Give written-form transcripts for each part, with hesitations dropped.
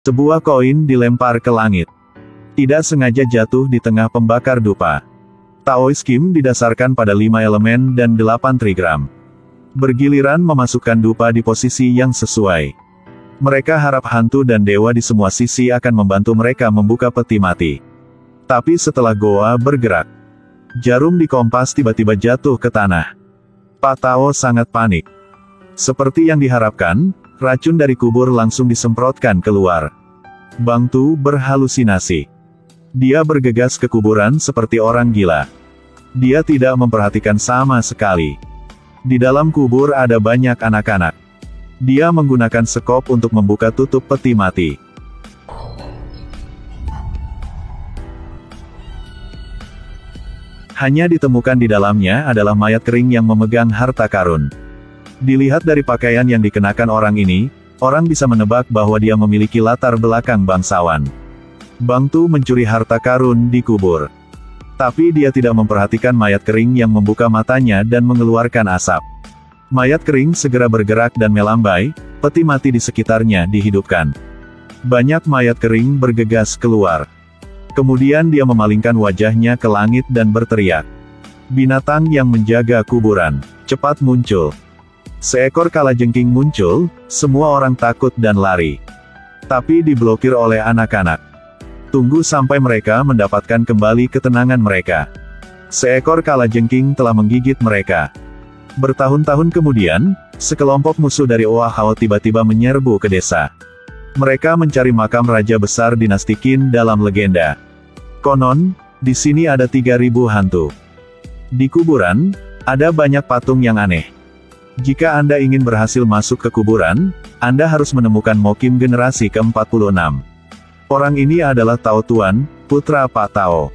Sebuah koin dilempar ke langit. Tidak sengaja jatuh di tengah pembakar dupa. Taoist Kim didasarkan pada 5 elemen dan 8 trigram. Bergiliran memasukkan dupa di posisi yang sesuai. Mereka harap hantu dan dewa di semua sisi akan membantu mereka membuka peti mati. Tapi setelah goa bergerak, jarum di kompas tiba-tiba jatuh ke tanah. Pak Tao sangat panik. Seperti yang diharapkan, racun dari kubur langsung disemprotkan keluar. Bang Tu berhalusinasi. Dia bergegas ke kuburan seperti orang gila. Dia tidak memperhatikan sama sekali. Di dalam kubur ada banyak anak-anak. Dia menggunakan sekop untuk membuka tutup peti mati. Hanya ditemukan di dalamnya adalah mayat kering yang memegang harta karun. Dilihat dari pakaian yang dikenakan orang ini, orang bisa menebak bahwa dia memiliki latar belakang bangsawan. Bang Tu mencuri harta karun di kubur. Tapi dia tidak memperhatikan mayat kering yang membuka matanya dan mengeluarkan asap. Mayat kering segera bergerak dan melambai, peti mati di sekitarnya dihidupkan. Banyak mayat kering bergegas keluar. Kemudian dia memalingkan wajahnya ke langit dan berteriak. Binatang yang menjaga kuburan, cepat muncul. Seekor kalajengking muncul, semua orang takut dan lari. Tapi diblokir oleh anak-anak. Tunggu sampai mereka mendapatkan kembali ketenangan mereka. Seekor kalajengking telah menggigit mereka. Bertahun-tahun kemudian, sekelompok musuh dari Oa Hao tiba-tiba menyerbu ke desa. Mereka mencari makam raja besar dinasti Qin dalam legenda. Konon, di sini ada 3.000 hantu. Di kuburan, ada banyak patung yang aneh. Jika Anda ingin berhasil masuk ke kuburan, Anda harus menemukan Mokim generasi ke-46. Orang ini adalah Tao Tuan, putra Pak Tao.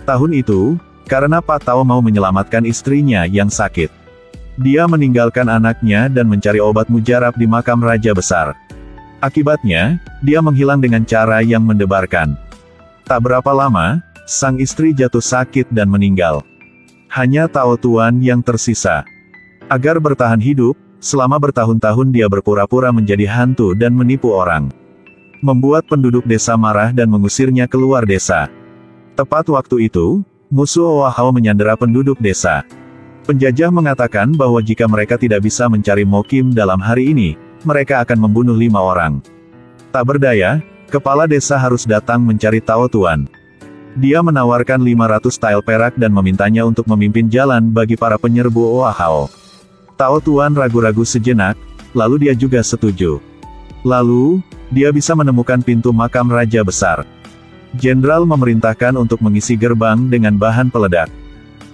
Tahun itu, karena Pak Tao mau menyelamatkan istrinya yang sakit, dia meninggalkan anaknya dan mencari obat mujarab di makam raja besar. Akibatnya, dia menghilang dengan cara yang mendebarkan. Tak berapa lama, sang istri jatuh sakit dan meninggal. Hanya Tao Tuan yang tersisa. Agar bertahan hidup, selama bertahun-tahun dia berpura-pura menjadi hantu dan menipu orang. Membuat penduduk desa marah dan mengusirnya keluar desa. Tepat waktu itu, musuh Oa Hao menyandera penduduk desa. Penjajah mengatakan bahwa jika mereka tidak bisa mencari Mokim dalam hari ini, mereka akan membunuh 5 orang. Tak berdaya, kepala desa harus datang mencari Tao Tuan. Dia menawarkan 500 tael perak dan memintanya untuk memimpin jalan bagi para penyerbu Oa Hao. Tao Tuan ragu-ragu sejenak, lalu dia juga setuju. Lalu, dia bisa menemukan pintu makam raja besar. Jenderal memerintahkan untuk mengisi gerbang dengan bahan peledak.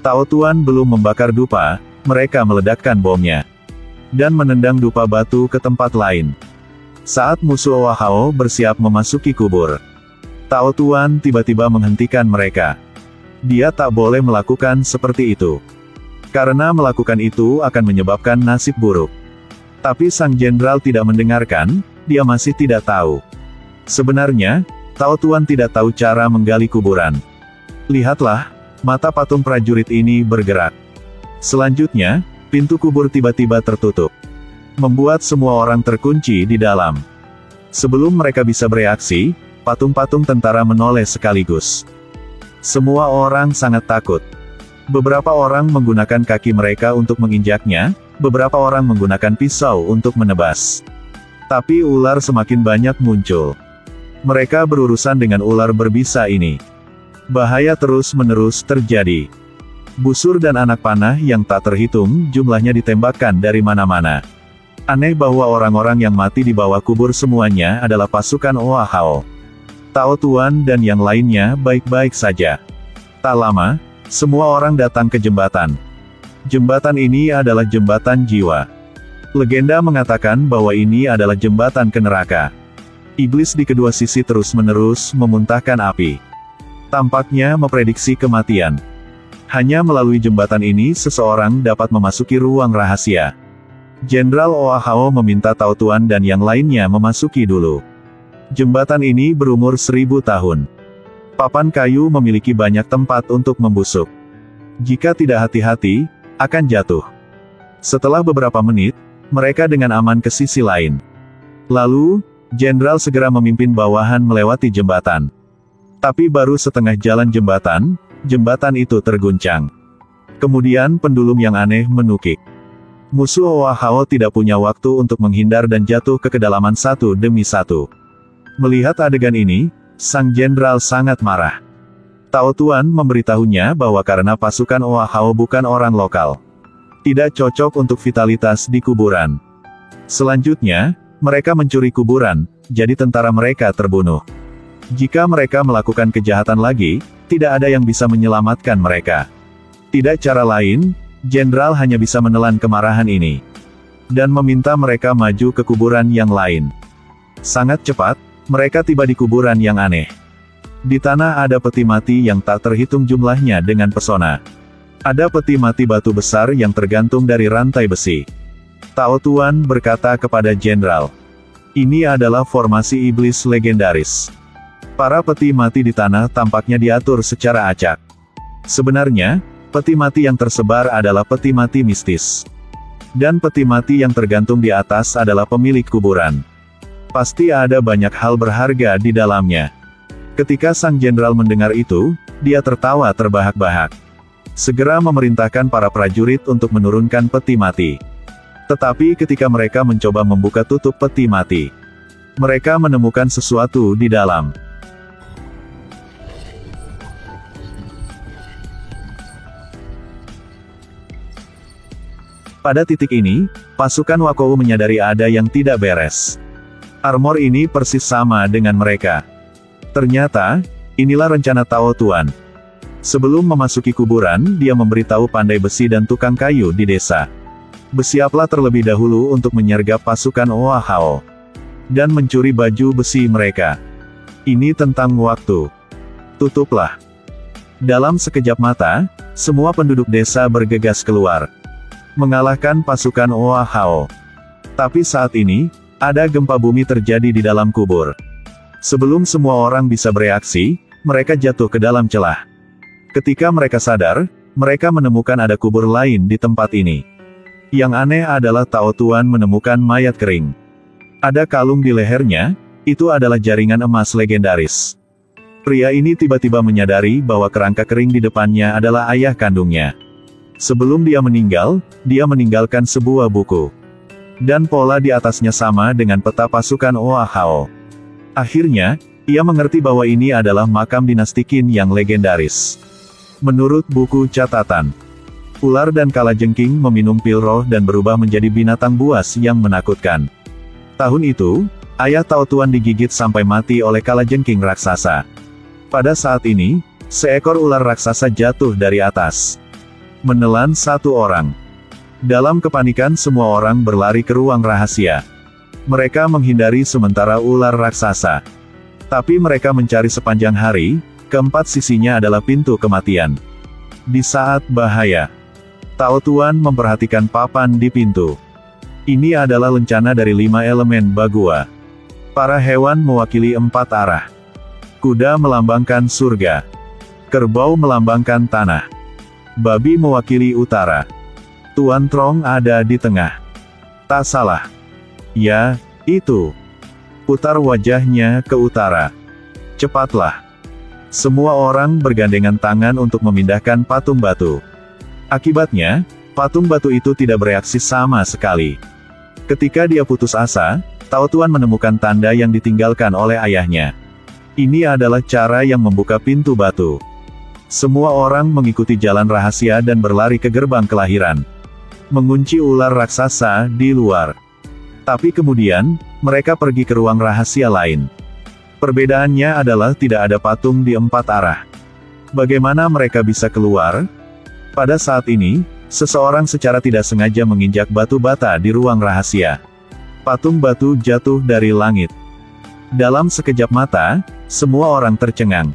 Tao Tuan belum membakar dupa, mereka meledakkan bomnya. Dan menendang dupa batu ke tempat lain. Saat musuh Oa Hao bersiap memasuki kubur, Tao Tuan tiba-tiba menghentikan mereka. Dia tak boleh melakukan seperti itu. Karena melakukan itu akan menyebabkan nasib buruk. Tapi sang jenderal tidak mendengarkan, dia masih tidak tahu. Sebenarnya, Tao Tuan tidak tahu cara menggali kuburan. Lihatlah, mata patung prajurit ini bergerak. Selanjutnya, pintu kubur tiba-tiba tertutup. Membuat semua orang terkunci di dalam. Sebelum mereka bisa bereaksi, patung-patung tentara menoleh sekaligus. Semua orang sangat takut. Beberapa orang menggunakan kaki mereka untuk menginjaknya, beberapa orang menggunakan pisau untuk menebas. Tapi ular semakin banyak muncul. Mereka berurusan dengan ular berbisa ini. Bahaya terus-menerus terjadi. Busur dan anak panah yang tak terhitung jumlahnya ditembakkan dari mana-mana. Aneh bahwa orang-orang yang mati di bawah kubur semuanya adalah pasukan Oa Hao. Tao Tuan dan yang lainnya baik-baik saja. Tak lama, semua orang datang ke jembatan. Jembatan ini adalah jembatan jiwa. Legenda mengatakan bahwa ini adalah jembatan ke neraka. Iblis di kedua sisi terus-menerus memuntahkan api. Tampaknya memprediksi kematian. Hanya melalui jembatan ini seseorang dapat memasuki ruang rahasia. Jenderal Oa Hao meminta Tao Tuan dan yang lainnya memasuki dulu. Jembatan ini berumur 1000 tahun. Papan kayu memiliki banyak tempat untuk membusuk. Jika tidak hati-hati, akan jatuh. Setelah beberapa menit, mereka dengan aman ke sisi lain. Lalu, Jenderal segera memimpin bawahan melewati jembatan. Tapi baru setengah jalan jembatan itu terguncang. Kemudian pendulum yang aneh menukik. Musuh Oa Hao tidak punya waktu untuk menghindar dan jatuh ke kedalaman satu demi satu. Melihat adegan ini, sang jenderal sangat marah. Tao Tuan memberitahunya bahwa karena pasukan Oa Hao bukan orang lokal, tidak cocok untuk vitalitas di kuburan. Selanjutnya, mereka mencuri kuburan, jadi tentara mereka terbunuh. Jika mereka melakukan kejahatan lagi, tidak ada yang bisa menyelamatkan mereka. Tidak cara lain, jenderal hanya bisa menelan kemarahan ini dan meminta mereka maju ke kuburan yang lain. Sangat cepat, mereka tiba di kuburan yang aneh. Di tanah ada peti mati yang tak terhitung jumlahnya dengan pesona. Ada peti mati batu besar yang tergantung dari rantai besi. Tao Tuan berkata kepada jenderal, "Ini adalah formasi iblis legendaris." Para peti mati di tanah tampaknya diatur secara acak. Sebenarnya, peti mati yang tersebar adalah peti mati mistis. Dan peti mati yang tergantung di atas adalah pemilik kuburan. Pasti ada banyak hal berharga di dalamnya. Ketika sang jenderal mendengar itu, dia tertawa terbahak-bahak. Segera memerintahkan para prajurit untuk menurunkan peti mati. Tetapi ketika mereka mencoba membuka tutup peti mati, mereka menemukan sesuatu di dalam. Pada titik ini, pasukan Wakou menyadari ada yang tidak beres. Armor ini persis sama dengan mereka. Ternyata, inilah rencana Tao Tuan. Sebelum memasuki kuburan, dia memberitahu pandai besi dan tukang kayu di desa. Bersiaplah terlebih dahulu untuk menyergap pasukan Oa Hao dan mencuri baju besi mereka. Ini tentang waktu. Tutuplah. Dalam sekejap mata, semua penduduk desa bergegas keluar, mengalahkan pasukan Oa Hao. Tapi saat ini, ada gempa bumi terjadi di dalam kubur. Sebelum semua orang bisa bereaksi, mereka jatuh ke dalam celah. Ketika mereka sadar, mereka menemukan ada kubur lain di tempat ini. Yang aneh adalah Tao Tuan menemukan mayat kering. Ada kalung di lehernya, itu adalah jaringan emas legendaris. Pria ini tiba-tiba menyadari bahwa kerangka kering di depannya adalah ayah kandungnya. Sebelum dia meninggalkan sebuah buku. Dan pola di atasnya sama dengan peta pasukan Oa Hao. Akhirnya, ia mengerti bahwa ini adalah makam dinasti Qin yang legendaris. Menurut buku catatan, ular dan kalajengking meminum pil roh dan berubah menjadi binatang buas yang menakutkan. Tahun itu, ayah Tao Tuan digigit sampai mati oleh kalajengking raksasa. Pada saat ini, seekor ular raksasa jatuh dari atas, menelan satu orang. Dalam kepanikan semua orang berlari ke ruang rahasia. Mereka menghindari sementara ular raksasa. Tapi mereka mencari sepanjang hari, keempat sisinya adalah pintu kematian. Di saat bahaya, Tao Tuan memperhatikan papan di pintu. Ini adalah lencana dari 5 elemen Bagua. Para hewan mewakili 4 arah. Kuda melambangkan surga. Kerbau melambangkan tanah. Babi mewakili utara. Tuan Trong ada di tengah. Tak salah. Ya, itu. Putar wajahnya ke utara. Cepatlah. Semua orang bergandengan tangan untuk memindahkan patung batu. Akibatnya, patung batu itu tidak bereaksi sama sekali. Ketika dia putus asa, Tao Tuan menemukan tanda yang ditinggalkan oleh ayahnya. Ini adalah cara yang membuka pintu batu. Semua orang mengikuti jalan rahasia dan berlari ke gerbang kelahiran, mengunci ular raksasa di luar. Tapi kemudian, mereka pergi ke ruang rahasia lain. Perbedaannya adalah tidak ada patung di 4 arah. Bagaimana mereka bisa keluar? Pada saat ini, seseorang secara tidak sengaja menginjak batu bata di ruang rahasia. Patung batu jatuh dari langit. Dalam sekejap mata, semua orang tercengang.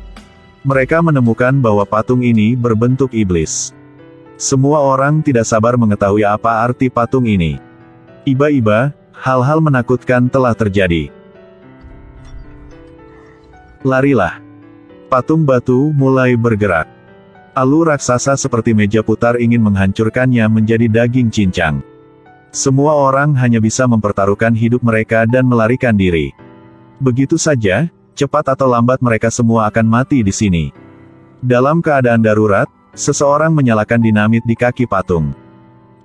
Mereka menemukan bahwa patung ini berbentuk iblis. Semua orang tidak sabar mengetahui apa arti patung ini. Iba-iba, hal-hal menakutkan telah terjadi. Larilah. Patung batu mulai bergerak. Alu raksasa seperti meja putar ingin menghancurkannya menjadi daging cincang. Semua orang hanya bisa mempertaruhkan hidup mereka dan melarikan diri. Begitu saja, cepat atau lambat mereka semua akan mati di sini. Dalam keadaan darurat, seseorang menyalakan dinamit di kaki patung.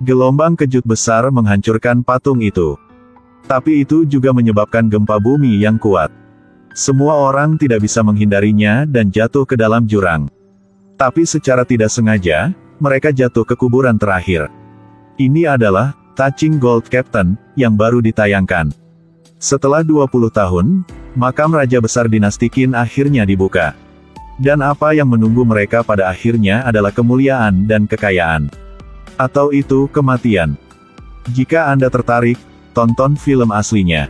Gelombang kejut besar menghancurkan patung itu. Tapi itu juga menyebabkan gempa bumi yang kuat. Semua orang tidak bisa menghindarinya dan jatuh ke dalam jurang. Tapi secara tidak sengaja, mereka jatuh ke kuburan terakhir. Ini adalah Touching Gold Captain yang baru ditayangkan. Setelah 20 tahun, makam Raja Besar Dinasti Qin akhirnya dibuka. Dan apa yang menunggu mereka pada akhirnya adalah kemuliaan dan kekayaan. Atau itu kematian. Jika Anda tertarik, tonton film aslinya.